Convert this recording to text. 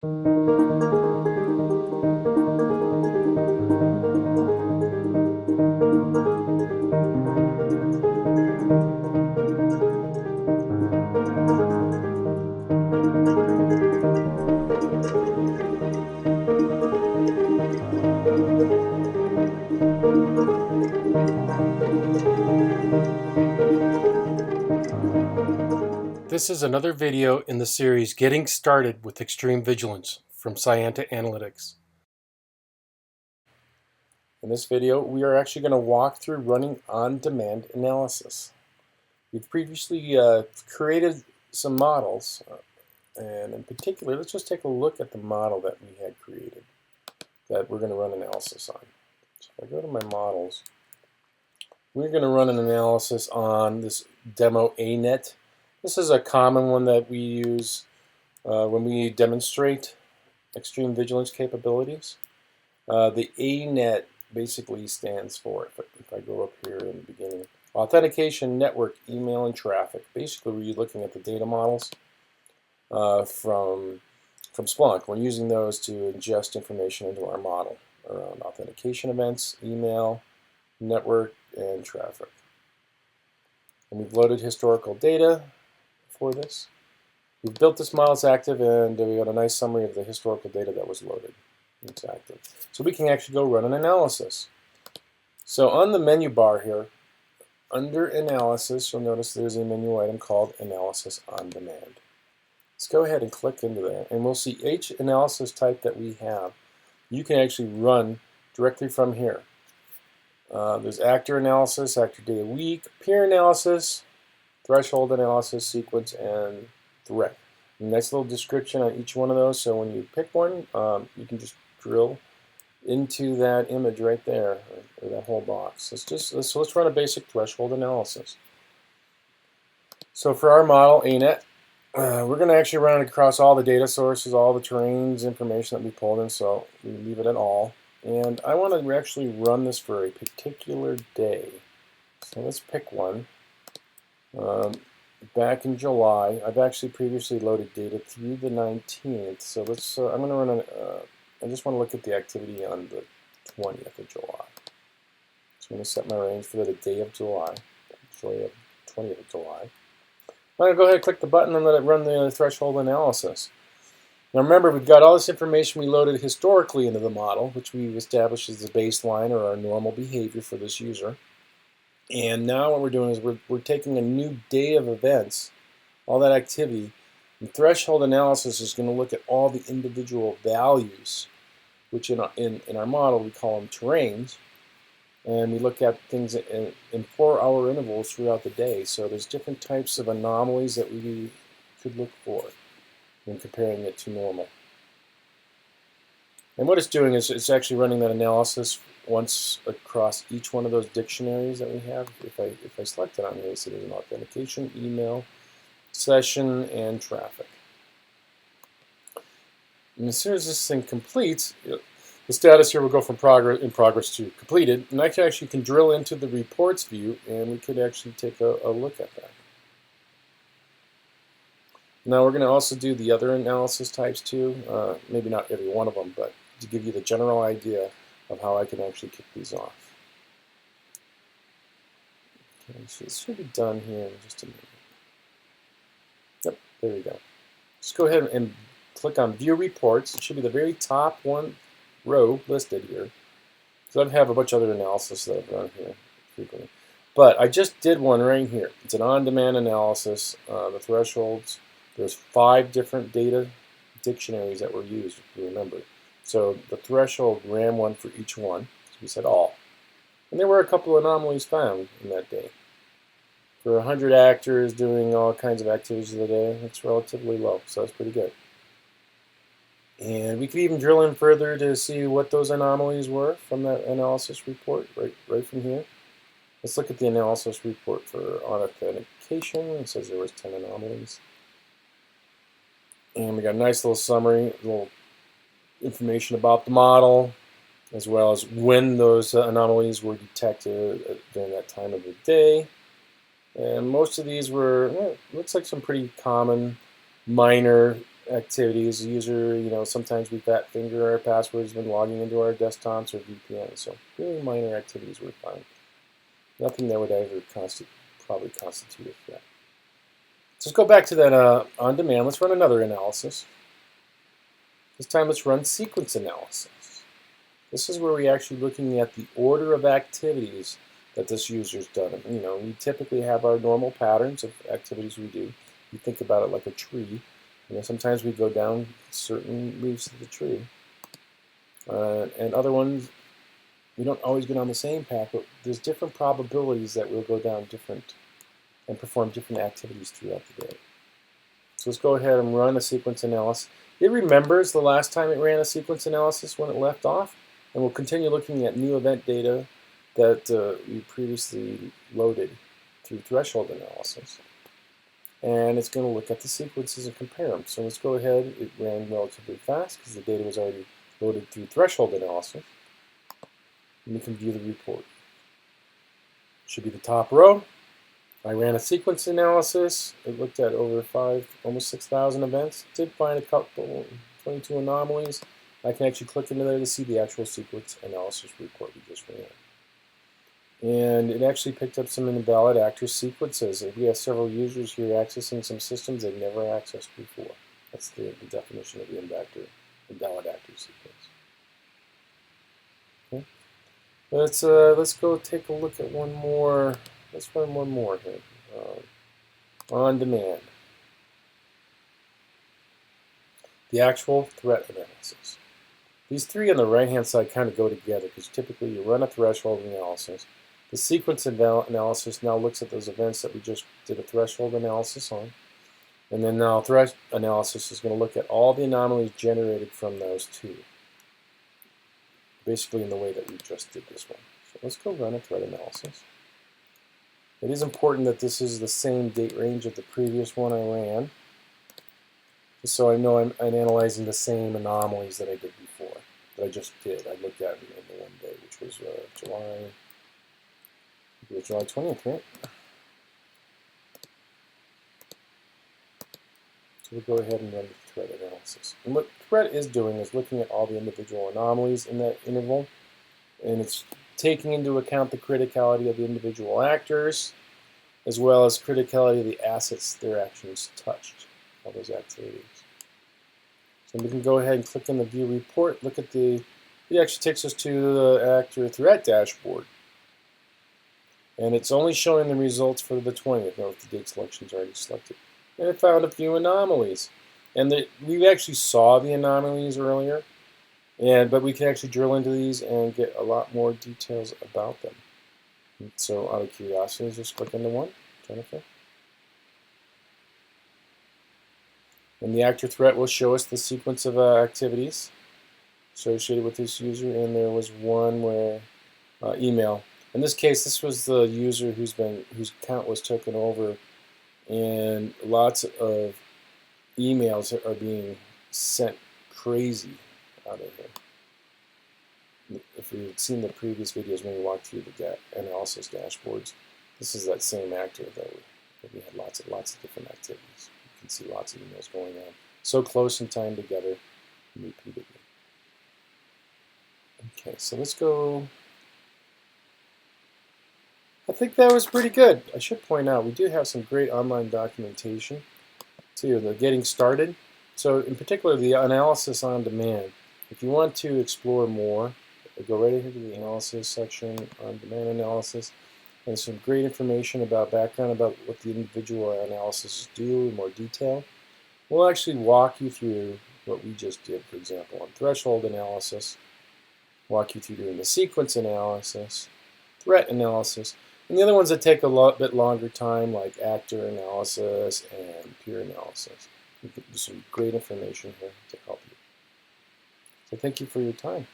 This is another video in the series Getting Started with Extreme Vigilance from Scianta Analytics. In this video, we are actually going to walk through running on-demand analysis. We've previously created some models, and in particular, let's just take a look at the model that we had created that we're going to run analysis on. So if I go to my models, we're going to run an analysis on this demo ANET. This is a common one that we use when we demonstrate extreme vigilance capabilities. The ANET basically stands for, if I go up here in the beginning, authentication, network, email, and traffic. Basically, we're looking at the data models from Splunk. We're using those to ingest information into our model around authentication events, email, network, and traffic. And we've loaded historical data for this. We've built this model, it's active, and we got a nice summary of the historical data that was loaded. It's active. So we can actually go run an analysis. So on the menu bar here, under Analysis, you'll notice there's a menu item called Analysis on Demand. Let's go ahead and click into that, and we'll see each analysis type that we have. You can actually run directly from here. There's actor analysis, actor data week, peer analysis, threshold analysis, sequence, and threat. Nice little description on each one of those, so when you pick one, you can just drill into that image right there, or that whole box. Let's run a basic threshold analysis. So for our model, ANET, we're going to actually run it across all the data sources, all the terrains, information that we pulled in, so we leave it at all. And I want to actually run this for a particular day. So let's pick one. Back in July, I've actually previously loaded data through the 19th, so let's. I'm going to run I just want to look at the activity on the 20th of July. So I'm going to set my range for the day of July, 20th of July. I'm going to go ahead and click the button and let it run the threshold analysis. Now remember, we've got all this information we loaded historically into the model, which we've established as the baseline or our normal behavior for this user. And now what we're doing is we're taking a new day of events, all that activity, and threshold analysis is going to look at all the individual values, which in our model we call them terrains, and we look at things in 4-hour intervals throughout the day. So there's different types of anomalies that we could look for when comparing it to normal. And what it's doing is it's actually running that analysis once across each one of those dictionaries that we have. If I select it on here, so there's an authentication, email, session, and traffic. And as soon as this thing completes, the status here will go from in progress to completed. And I actually can drill into the reports view, and we could actually take a look at that. Now we're going to also do the other analysis types too. Maybe not every one of them, but to give you the general idea of how I can actually kick these off. Okay, so this should be done here in just a minute. Yep, there we go. Just go ahead and click on View Reports. It should be the very top one row listed here. Because I have a bunch of other analysis that I've run here frequently. But I just did one right here. It's an on-demand analysis. The thresholds. There's 5 different data dictionaries that were used, if you remember. So the threshold ran one for each one. So we said all. And there were a couple of anomalies found in that day. For 100 actors doing all kinds of activities of the day, that's relatively low, so that's pretty good. And we could even drill in further to see what those anomalies were from that analysis report, right from here. Let's look at the analysis report for authentication. It says there was 10 anomalies. And we got a nice little summary, little information about the model, as well as when those anomalies were detected during that time of the day. And most of these were, looks like some pretty common, minor activities. The user, sometimes we fat finger our passwords when logging into our desktops or VPN. So really minor activities we find. Nothing that would ever probably constitute a threat. So let's go back to that on demand. Let's run another analysis. This time let's run sequence analysis. This is where we're actually looking at the order of activities that this user's done. We typically have our normal patterns of activities we do. You think about it like a tree. Sometimes we go down certain leaves of the tree. And other ones, we don't always go down the same path, but there's different probabilities that we'll go down different and perform different activities throughout the day. So let's go ahead and run a sequence analysis. It remembers the last time it ran a sequence analysis when it left off, and we'll continue looking at new event data that we previously loaded through threshold analysis. And it's going to look at the sequences and compare them. So let's go ahead. It ran relatively fast because the data was already loaded through threshold analysis. And we can view the report. Should be the top row. I ran a sequence analysis. It looked at over almost 6,000 events. Did find a couple, 22 anomalies. I can actually click into there to see the actual sequence analysis report we just ran. And it actually picked up some invalid actor sequences. We have several users here accessing some systems they've never accessed before. That's the definition of the invalid actor sequence. Okay. Let's go take a look at one more. Let's run one more here. On demand. The actual threat analysis. These three on the right-hand side kind of go together because typically you run a threshold analysis. The sequence analysis now looks at those events that we just did a threshold analysis on. And then now threat analysis is going to look at all the anomalies generated from those two. Basically in the way that we just did this one. So let's go run a threat analysis. It is important that this is the same date range of the previous one I ran. Just so I know I'm analyzing the same anomalies that I did before. That I just did. I looked at in the one day, which was July 20th, right? So we'll go ahead and run the threat analysis. And what threat is doing is looking at all the individual anomalies in that interval, and it's taking into account the criticality of the individual actors, as well as criticality of the assets their actions touched, all those activities. So we can go ahead and click on the view report, look at it actually takes us to the actor threat dashboard. And it's only showing the results for the 20th. Note the date selection is already selected. And it found a few anomalies. And we actually saw the anomalies earlier, but we can actually drill into these and get a lot more details about them. And so out of curiosity, just click into one, Jennifer. And the actor threat will show us the sequence of activities associated with this user. And there was one where email. In this case, this was the user whose account was taken over, and lots of emails are being sent crazy out of here. If we had seen the previous videos when we walked through the analysis dashboards, this is that same actor that we had lots of different activities. You can see lots of emails going on, so close in time together, repeatedly. Okay, so let's go. I think that was pretty good. I should point out we do have some great online documentation too. The getting started. So in particular, the analysis on demand. If you want to explore more, go right here to the analysis section, on demand analysis, and some great information about background about what the individual analysis do in more detail. We'll actually walk you through what we just did, for example, on threshold analysis, walk you through doing the sequence analysis, threat analysis, and the other ones that take a bit longer time, like actor analysis and peer analysis. We get some great information here to help you. So thank you for your time.